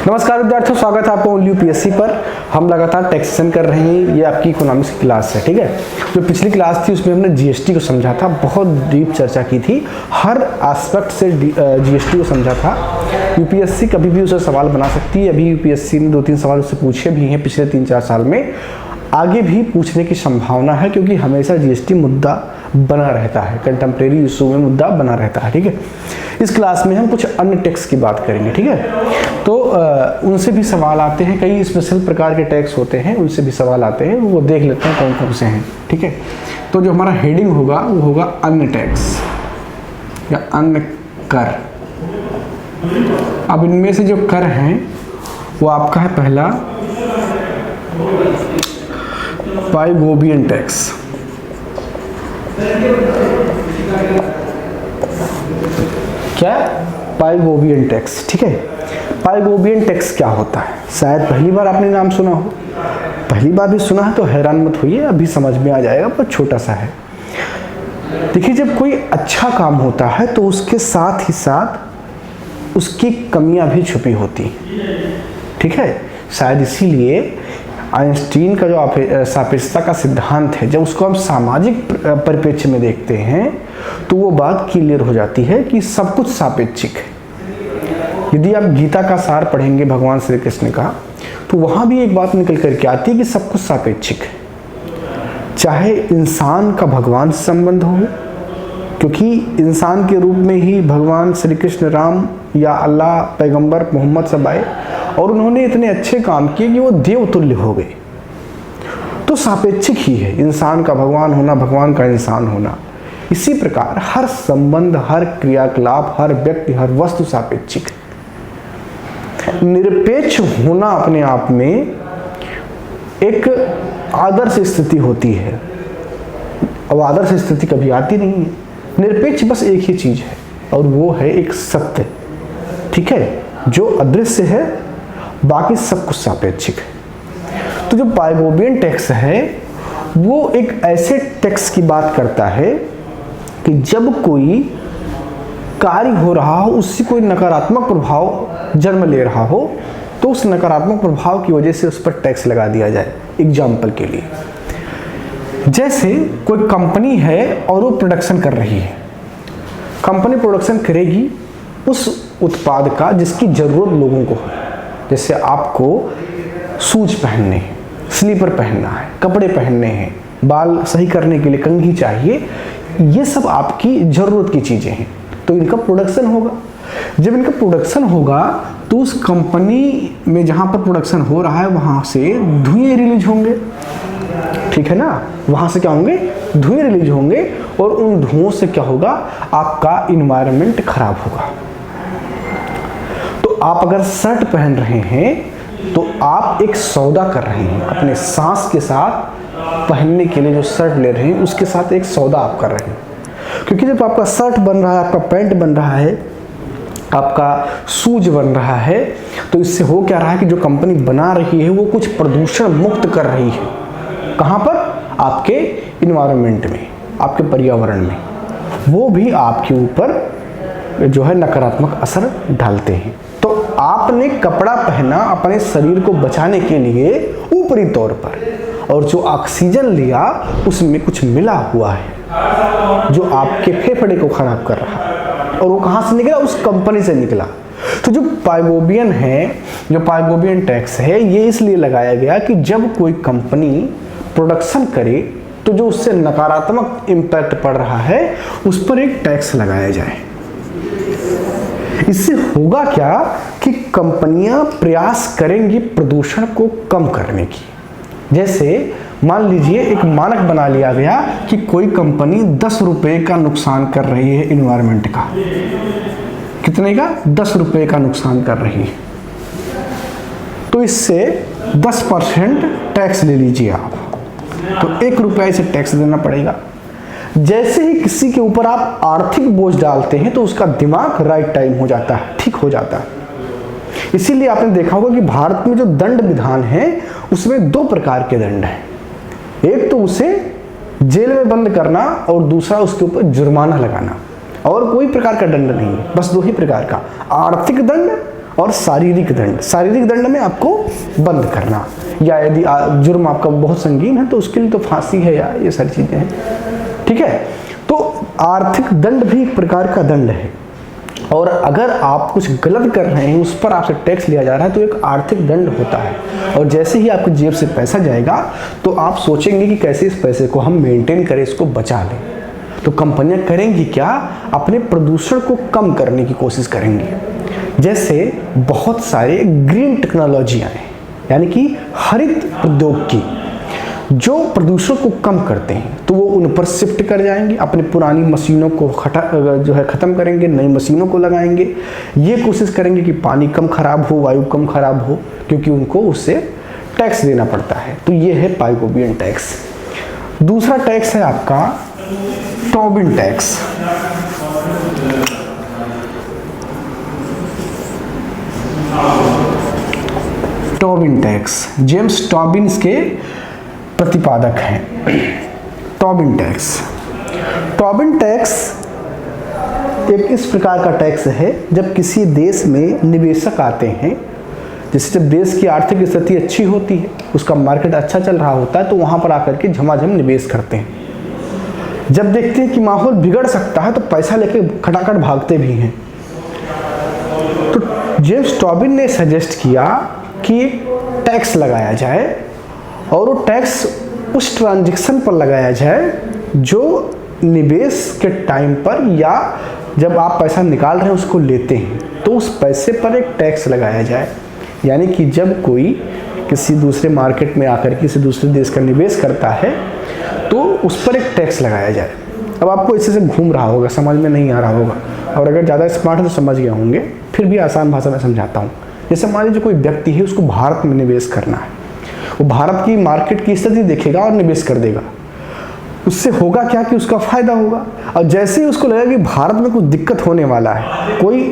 नमस्कार विद्यार्थियों, स्वागत है आपका ओनली यूपीएससी पर। हम लगातार टैक्सेशन कर रहे हैं। ये आपकी इकोनॉमिक्स की क्लास है, ठीक है। जो पिछली क्लास थी उसमें हमने जीएसटी को समझा था, बहुत डीप चर्चा की थी, हर एस्पेक्ट से जीएसटी को समझा था। यूपीएससी कभी भी उसे सवाल बना सकती है। अभी यूपीएससी ने 2-3 सवाल उससे पूछे भी हैं पिछले 3-4 साल में, आगे भी पूछने की संभावना है, क्योंकि हमेशा जीएसटी मुद्दा बना रहता है, कंटेम्प्रेरी इशू में मुद्दा बना रहता है, ठीक है। इस क्लास में हम कुछ अन्य टैक्स की बात करेंगे, ठीक है। तो उनसे भी सवाल आते हैं, कई स्पेशल प्रकार के टैक्स होते हैं, उनसे भी सवाल आते हैं, वो देख लेते हैं कौन कौन से हैं, ठीक है। तो जो हमारा हेडिंग होगा वो होगा अन्य टैक्स या अन्य कर। अब इनमें से जो कर हैं वो आपका है पहला पाइगोबियन टैक्स। क्या? पाइगोबियन टैक्स, ठीक है। पाइगोबियन टैक्स क्या होता है? शायद पहली बार आपने नाम सुना हो, पहली बार भी सुना है तो हैरान मत होइए, अभी समझ में आ जाएगा, पर छोटा सा है। देखिए, जब कोई अच्छा काम होता है तो उसके साथ ही साथ उसकी कमियां भी छुपी होती, ठीक है। शायद इसीलिए आइंस्टीन का जो सापेक्षता का सिद्धांत है, जब उसको हम सामाजिक परिप्रेक्ष्य में देखते हैं तो वो बात क्लियर हो जाती है कि सब कुछ सापेक्षिक है। यदि आप गीता का सार पढ़ेंगे भगवान श्री कृष्ण का, तो वहाँ भी एक बात निकल करके आती है कि सब कुछ सापेक्षिक है। चाहे इंसान का भगवान से संबंध हो, क्योंकि इंसान के रूप में ही भगवान श्री कृष्ण राम या अल्लाह पैगंबर मोहम्मद सब आए और उन्होंने इतने अच्छे काम किए कि वो देवतुल्य हो गए, तो सापेक्षिक ही है इंसान का भगवान होना, भगवान का इंसान होना। इसी प्रकार हर संबंध, हर क्रियाकलाप, हर व्यक्ति, हर वस्तु सापेक्षिक है। निरपेक्ष होना अपने आप में एक आदर्श स्थिति होती है। अब आदर्श स्थिति कभी आती नहीं है। निरपेक्ष बस एक ही चीज है और वो है एक सत्य, ठीक है, जो अदृश्य है, बाकी सब कुछ सापेक्षिक है। तो जो पाइगोबियन टैक्स है वो एक ऐसे टैक्स की बात करता है कि जब कोई कार्य हो रहा हो, उससे कोई नकारात्मक प्रभाव जन्म ले रहा हो, तो उस नकारात्मक प्रभाव की वजह से उस पर टैक्स लगा दिया जाए। एग्जाम्पल के लिए, जैसे कोई कंपनी है और वो प्रोडक्शन कर रही है। कंपनी प्रोडक्शन करेगी उस उत्पाद का जिसकी जरूरत लोगों को है। जैसे आपको शूज पहनने हैं, स्लीपर पहनना है, कपड़े पहनने हैं, बाल सही करने के लिए कंघी चाहिए, ये सब आपकी जरूरत की चीजें हैं, तो इनका प्रोडक्शन होगा। जब इनका प्रोडक्शन होगा तो उस कंपनी में जहां पर प्रोडक्शन हो रहा है वहां से धुएं रिलीज होंगे, ठीक है ना। वहां से क्या होंगे? धुएं रिलीज होंगे, और उन धुओं से क्या होगा? आपका इन्वायरमेंट खराब होगा। तो आप अगर शर्ट पहन रहे हैं तो आप एक सौदा कर रहे हैं, अपने सांस के साथ पहनने के लिए जो शर्ट ले रहे हैं उसके साथ एक सौदा आप कर रहे हैं। क्योंकि जब आपका शर्ट बन रहा है, आपका पैंट बन रहा है, आपका शूज बन रहा है, तो इससे हो क्या रहा है कि जो कंपनी बना रही है वो कुछ प्रदूषण मुक्त कर रही है। कहाँ पर? आपके इन्वायरमेंट में, आपके पर्यावरण में। वो भी आपके ऊपर जो है नकारात्मक असर डालते हैं। तो आपने कपड़ा पहना अपने शरीर को बचाने के लिए ऊपरी तौर पर, और जो ऑक्सीजन लिया उसमें कुछ मिला हुआ है जो आपके फेफड़े को खराब कर रहा है, और वो कहाँ से निकला? उस कंपनी से निकला। तो जो पाइगोबियन है, जो पाइगोबियन टैक्स है, ये इसलिए लगाया गया कि जब कोई कंपनी प्रोडक्शन करे तो जो उससे नकारात्मक इम्पैक्ट पड़ रहा है उस पर एक टैक्स लगाया जाए। इससे होगा क्या कि कंपनियां प्रयास करेंगी प्रदूषण को कम करने की। जैसे मान लीजिए एक मानक बना लिया गया कि कोई कंपनी 10 रुपए का नुकसान कर रही है इन्वायरमेंट का। कितने का? 10 रुपए का नुकसान कर रही है, तो इससे 10% टैक्स ले लीजिए आप, तो 1 रुपया इसे टैक्स देना पड़ेगा। जैसे ही किसी के ऊपर आप आर्थिक बोझ डालते हैं तो उसका दिमाग राइट टाइम हो जाता है, ठीक हो जाता है। इसीलिए आपने देखा होगा कि भारत में जो दंड विधान है उसमें 2 प्रकार के दंड हैं। एक तो उसे जेल में बंद करना और दूसरा उसके ऊपर जुर्माना लगाना। और कोई प्रकार का दंड नहीं है, बस 2 ही प्रकार का, आर्थिक दंड और शारीरिक दंड। शारीरिक दंड में आपको बंद करना, या यदि जुर्म आपका बहुत संगीन है तो उसके लिए तो फांसी है या ये सारी चीजें हैं, ठीक है। तो आर्थिक दंड भी एक प्रकार का दंड है, और अगर आप कुछ गलत कर रहे हैं, उस पर आपसे टैक्स लिया जा रहा है तो एक आर्थिक दंड होता है। और जैसे ही आपकी जेब से पैसा जाएगा तो आप सोचेंगे कि कैसे इस पैसे को हम मेंटेन करें, इसको बचा लें। तो कंपनियां करेंगी क्या, अपने प्रदूषण को कम करने की कोशिश करेंगी। जैसे बहुत सारे ग्रीन टेक्नोलॉजियां हैं, यानी कि हरित उद्योग की, जो प्रदूषण को कम करते हैं, तो वो उन पर शिफ्ट कर जाएंगे। अपनी पुरानी मशीनों को ख़त्म करेंगे, नई मशीनों को लगाएंगे। ये कोशिश करेंगे कि पानी कम खराब हो, वायु कम खराब हो, क्योंकि उनको उससे टैक्स देना पड़ता है। तो ये है पाइगोबियन टैक्स। दूसरा टैक्स है आपका Tobin tax. Tobin tax James Tobin के प्रतिपादक हैं। टोबिन टैक्स, टोबिन टैक्स एक इस प्रकार का टैक्स है जब किसी देश में निवेशक आते हैं, जैसे जब देश की आर्थिक स्थिति अच्छी होती है, उसका मार्केट अच्छा चल रहा होता है, तो वहां पर आकर के झमाझम निवेश करते हैं। जब देखते हैं कि माहौल बिगड़ सकता है तो पैसा लेके खटाखट भागते भी हैं। तो जेम्स टोबिन ने सजेस्ट किया कि टैक्स लगाया जाए, और वो टैक्स उस ट्रांजैक्शन पर लगाया जाए जो निवेश के टाइम पर, या जब आप पैसा निकाल रहे हैं उसको लेते हैं, तो उस पैसे पर एक टैक्स लगाया जाए। यानी कि जब कोई किसी दूसरे मार्केट में आकर किसी दूसरे देश का निवेश करता है तो उस पर एक टैक्स लगाया जाए। अब आपको इसी से घूम रहा होगा, समझ में नहीं आ रहा होगा, और अगर ज़्यादा स्मार्ट है तो समझ गए होंगे, फिर भी आसान भाषा में समझाता हूँ। जैसे मान लीजिए कोई व्यक्ति है, उसको भारत में निवेश करना है, वो भारत की मार्केट की स्थिति देखेगा और निवेश कर देगा। उससे होगा क्या कि उसका फायदा होगा। और जैसे ही उसको लगेगा कि भारत में कुछ दिक्कत होने वाला है, कोई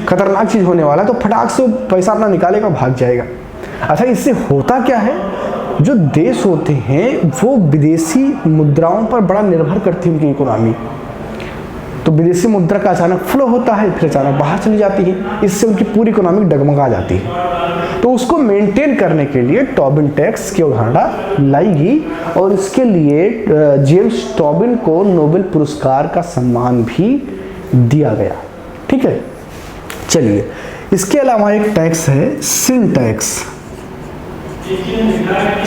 खतरनाक चीज़ होने वाला है, तो फटाक से पैसा अपना निकालेगा, भाग जाएगा। अच्छा, इससे होता क्या है, जो देश होते हैं वो विदेशी मुद्राओं पर बड़ा निर्भर करती है उनकी इकोनॉमी। तो विदेशी मुद्रा का अचानक फ्लो होता है, फिर अचानक बाहर चली जाती है, इससे उनकी पूरी इकोनॉमी डगमगा जाती है। तो उसको मेंटेन करने के लिए टोबिन टैक्स की अवधारणा लाई गई, और इसके लिए जेम्स टोबिन को नोबेल पुरस्कार का सम्मान भी दिया गया। ठीक है, चलिए, इसके अलावा एक टैक्स है सिन टैक्स।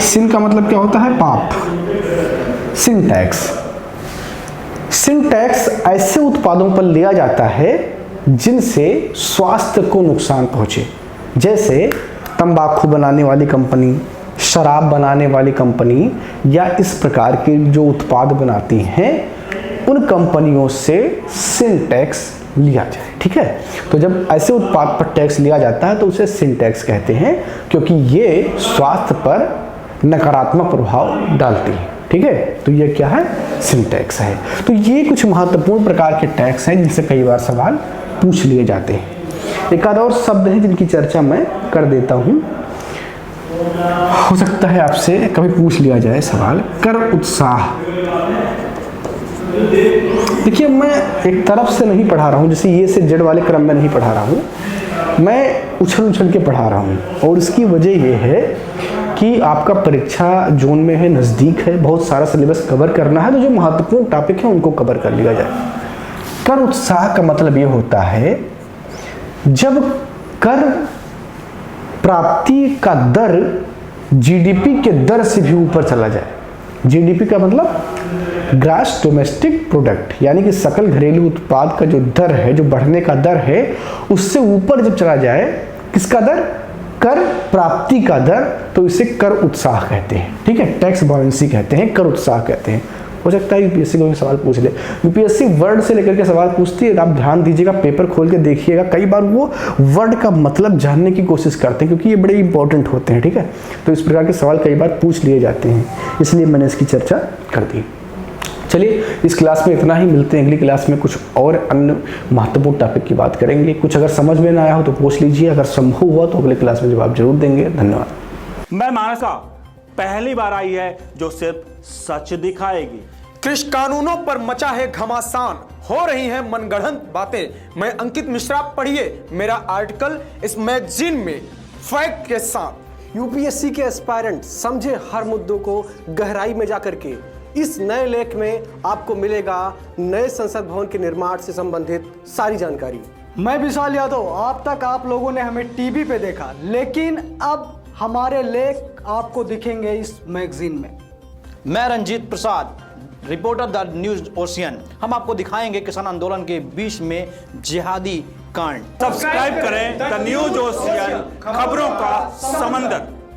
सिन का मतलब क्या होता है, पाप। सिन टैक्स, सिन टैक्स ऐसे उत्पादों पर लिया जाता है जिनसे स्वास्थ्य को नुकसान पहुंचे, जैसे तंबाकू बनाने वाली कंपनी, शराब बनाने वाली कंपनी, या इस प्रकार के जो उत्पाद बनाती हैं, उन कंपनियों से सिन टैक्स लिया जाए। ठीक है, तो जब ऐसे उत्पाद पर टैक्स लिया जाता है तो उसे सिन टैक्स कहते हैं, क्योंकि ये स्वास्थ्य पर नकारात्मक प्रभाव डालती है। ठीक है, तो ये क्या है, सिन टैक्स है। तो ये कुछ महत्वपूर्ण प्रकार के टैक्स हैं जिनसे कई बार सवाल पूछ लिए जाते हैं। एक आध और शब्द है जिनकी चर्चा मैं कर देता हूं, हो सकता है आपसे कभी पूछ लिया जाए सवाल। कर उत्साह, देखिए मैं एक तरफ से नहीं पढ़ा रहा हूं, जैसे ये से जेड वाले क्रम में नहीं पढ़ा रहा हूं, मैं उछल उछल के पढ़ा रहा हूं, और इसकी वजह यह है कि आपका परीक्षा जोन में है, नज़दीक है, बहुत सारा सिलेबस कवर करना है, तो जो महत्वपूर्ण टॉपिक है उनको कवर कर लिया जाए। कर उत्साह का मतलब ये होता है जब कर प्राप्ति का दर जीडीपी के दर से भी ऊपर चला जाए। जीडीपी का मतलब ग्रॉस डोमेस्टिक प्रोडक्ट, यानी कि सकल घरेलू उत्पाद का जो दर है, जो बढ़ने का दर है, उससे यूपर जब चला जाए, किसका दर, कर प्राप्ति का दर, तो इसे कर उत्साह कहते हैं। ठीक है, टैक्स बॉयंसी कहते हैं, कर उत्साह कहते हैं। हो सकता है यूपीएससी कोई सवाल पूछ ले, यूपीएससी वर्ड से लेकर के सवाल पूछती है, आप ध्यान दीजिएगा, पेपर खोल के देखिएगा, कई बार वो वर्ड का मतलब जानने की कोशिश करते हैं, क्योंकि ये बड़े इंपॉर्टेंट होते हैं। ठीक है, तो इस प्रकार के सवाल कई बार पूछ लिए जाते हैं, इसलिए मैंने इसकी चर्चा कर दी। चलिए, इस क्लास में इतना ही, मिलते हैं अगली क्लास में, कुछ और अन्य महत्वपूर्ण टॉपिक की बात करेंगे। कुछ अगर समझ में ना आया हो तो पूछ लीजिए, अगर संभव हुआ तो अगले क्लास में जवाब जरूर देंगे। धन्यवाद। मैं मानसा पहली बार आई है जो सिर्फ सच दिखाएगी। कृषि कानूनों पर मचा है घमासान, हो रही है मनगढ़ंत बातें। मैं अंकित मिश्रा, पढ़िए मेरा आर्टिकल इस मैगजीन में फैक्ट के साथ। यूपीएससी के एस्पायरेंट समझे हर मुद्दों को गहराई में जाकर के। इस नए लेख में आपको मिलेगा नए संसद भवन के निर्माण से संबंधित सारी जानकारी। मैं विशाल यादव, अब तक आप लोगों ने हमें टीवी पे देखा, लेकिन अब हमारे लेख आपको दिखेंगे इस मैगजीन में। मैं Ranjit Prasad, reporter the news ocean. हम आपको दिखाएंगे किसान आंदोलन के बीच में जिहादी कांड। सब्सक्राइब करें द न्यूज ओशियन, खबरों का समंदर।